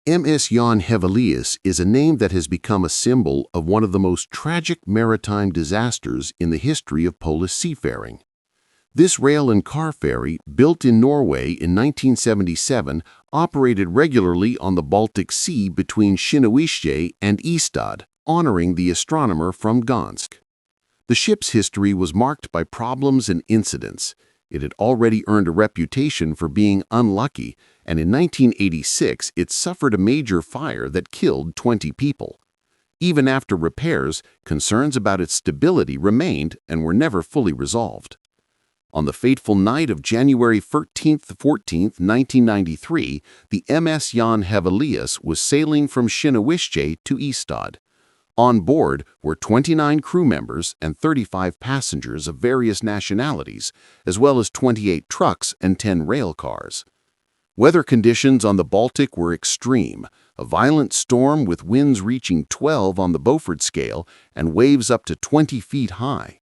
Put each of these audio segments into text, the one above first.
MS Jan Heweliusz is a name that has become a symbol of one of the most tragic maritime disasters in the history of Polish seafaring. This rail and car ferry, built in Norway in 1977, operated regularly on the Baltic Sea between Świnoujście and Ystad, honoring the astronomer from Gdansk. The ship's history was marked by problems and incidents. It had already earned a reputation for being unlucky, and in 1986 it suffered a major fire that killed 20 people. Even after repairs, concerns about its stability remained and were never fully resolved. On the fateful night of January 13–14, 1993, the MS Jan Heweliusz was sailing from Świnoujście to Ystad. On board were 29 crew members and 35 passengers of various nationalities, as well as 28 trucks and 10 rail cars. Weather conditions on the Baltic were extreme, a violent storm with winds reaching 12 on the Beaufort scale and waves up to 20 feet high.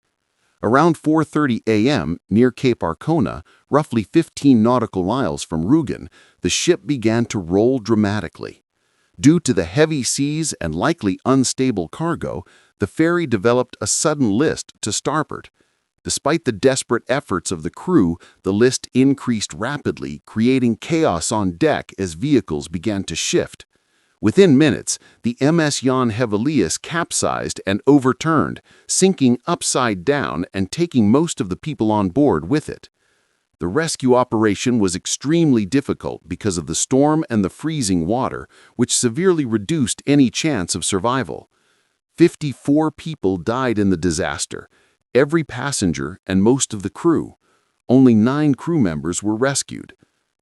Around 4:30 a.m., near Cape Arcona, roughly 15 nautical miles from Rügen, the ship began to roll dramatically. Due to the heavy seas and likely unstable cargo, the ferry developed a sudden list to starboard. Despite the desperate efforts of the crew, the list increased rapidly, creating chaos on deck as vehicles began to shift. Within minutes, the MS Jan Heweliusz capsized and overturned, sinking upside down and taking most of the people on board with it. The rescue operation was extremely difficult because of the storm and the freezing water, which severely reduced any chance of survival. 54 people died in the disaster, every passenger and most of the crew. Only 9 crew members were rescued.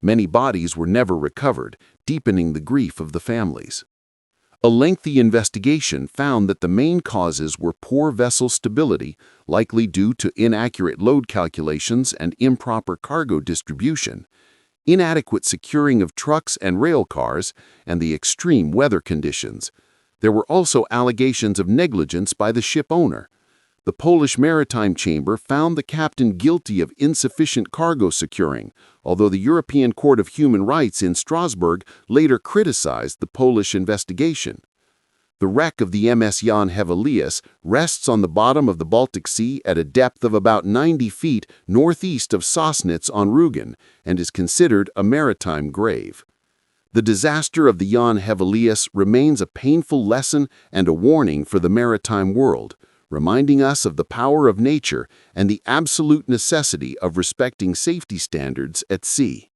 Many bodies were never recovered, deepening the grief of the families. A lengthy investigation found that the main causes were poor vessel stability, likely due to inaccurate load calculations and improper cargo distribution, inadequate securing of trucks and rail cars, and the extreme weather conditions. There were also allegations of negligence by the ship owner. The Polish Maritime Chamber found the captain guilty of insufficient cargo securing, although the European Court of Human Rights in Strasbourg later criticized the Polish investigation. The wreck of the MS Jan Heweliusz rests on the bottom of the Baltic Sea at a depth of about 90 feet northeast of Sosnitz on Rügen and is considered a maritime grave. The disaster of the Jan Heweliusz remains a painful lesson and a warning for the maritime world, reminding us of the power of nature and the absolute necessity of respecting safety standards at sea.